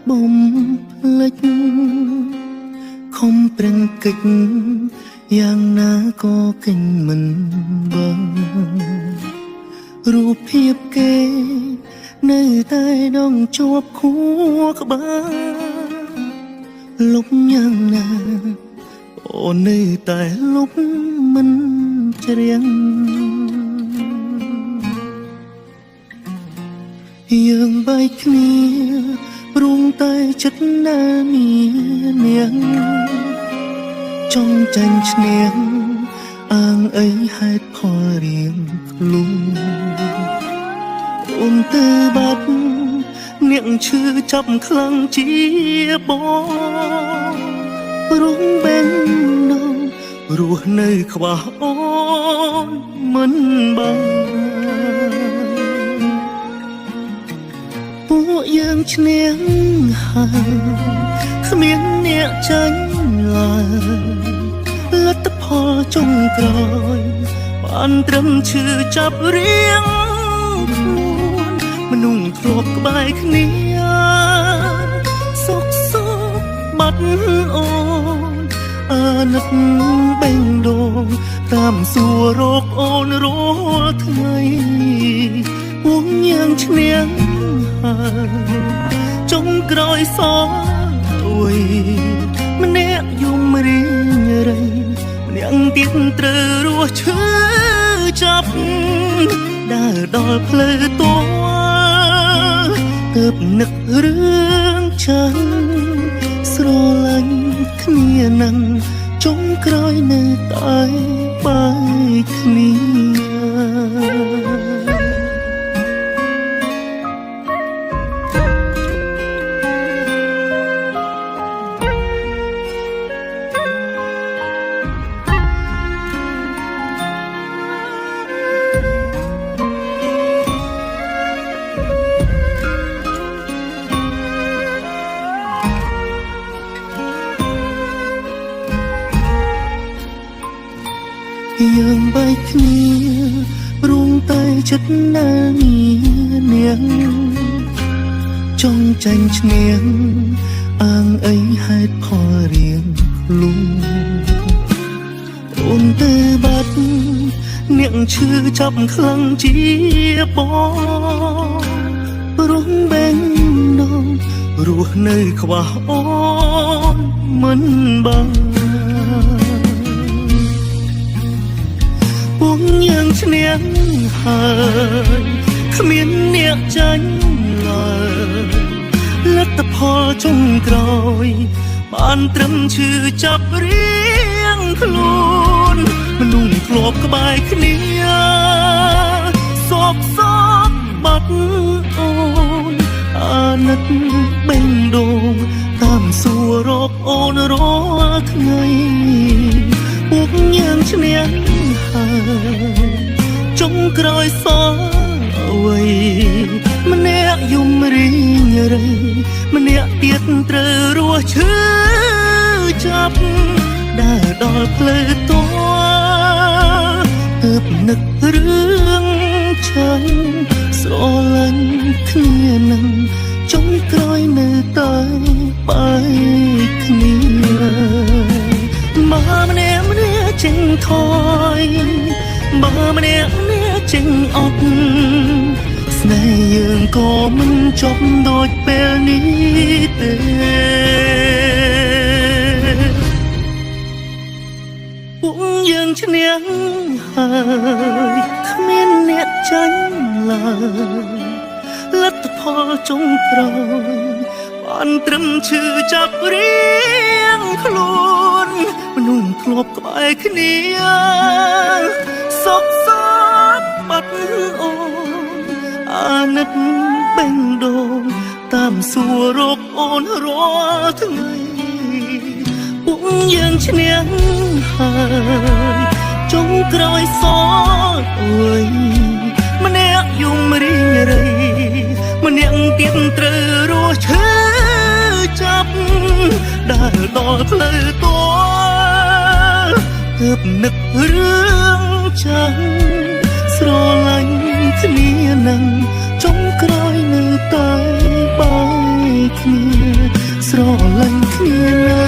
បំភ្លេចខំប្រឹងកិច្ចយ៉ាងណាក៏កិញមិនបងរូបភាពគេនៅតែដងជាប់ខួរក្បាលលុបយ៉ាងណាអូននៅតែលុបមិនច្រៀងយើងបែកគ្នាព្រមតែចិត្តណាមាននាងចង់ចាញ់ឈ្នះអាងអីហេតុផលរៀងខ្លួនអូនទៅបាត់អ្នកឈឺចាប់ខ្លាំងជាបងព្រមបែងនងរស់នៅខ្វះអូនមិនបានពួកយើងឈ្នះហើយគ្មានអ្នកចាញ់ឡើយលទ្ធផលចុងក្រោយបានត្រឹមឈឺចាប់រៀងខ្លួនមនុស្សធ្លាប់ក្បែរគ្នាសុខសុខបាត់អូនអាណិតបេងដូងតាមសួររកអូនរាល់ថ្ងៃពួកយើងឈ្នះហើយចុងក្រោយសោអើយម្នាក់យំរៀងរៃម្នាក់ទៀតត្រូវរស់ឈឺចាប់ដើរដល់ផ្លូវតួទើបនឹករឿងចឹងស្រឡាញ់គ្នានឹងចុងក្រោយនៅតែបែកគ្នាយើងបែកគ្នាព្រមតែចិត្តណាមាននាងចង់ចាញ់ឈ្នះអាងអីហេតុផលរៀងខ្លួនអូនទៅបាត់អ្នកឈឺចាប់ខ្លាំងជាបងព្រមបែងនងរស់នៅខ្វះអូនមិនបានពួកយើងឈ្នះហើយគ្មានអ្នកចាញ់ឡើយលទ្ធផលចុងក្រោយបានត្រឹមឈឺចាប់រៀងខ្លួនមនុស្សធ្លាប់ក្បែរគ្នាសោកសោកបាត់អូនអាណិតបេងដូងតាមសួររកអូនរាល់ថ្ងៃពួកយើងឈ្នះហើយចុងក្រោយសោអើយម្នាក់យំរៀងរៃម្នាក់ទៀតត្រូវរស់ឈឺចាប់ដើរដល់ផ្លូវតួទើបនឹករឿងចឹងស្រឡាញ់គ្នានឹងចុងក្រោយនៅតែបែកគ្នាមកម្នាក់ចេញថយបើម្នាក់ចេញអត់ស្នេហ៍យើងក៏មិនចប់ដូចពេលនេះទេពួកយើងឈ្នះហើយគ្មានអ្នកចាញ់ឡើយលទ្ធផលចុងក្រោយបានត្រឹមឈឺចាប់រៀងខ្លួនមនុស្សធ្លាប់ក្បែរគ្នាសុខសោកបាត់អូនអាណិតបេងដូងតាមសួររកអូនរាល់ថ្ងៃពួកយើងឈ្នះហើយចុងក្រោយសោកអើយម្នាក់យំរៀងរៃម្នាក់ទៀតត្រូវរស់ឈឺចាប់ដើរដល់ផ្លូវតួទើបនឹករឿងចឹងស្រឡាញ់គ្នានឹងចុងក្រោយនៅតែបែក គ្នាស្រឡាញ់គ្នាណា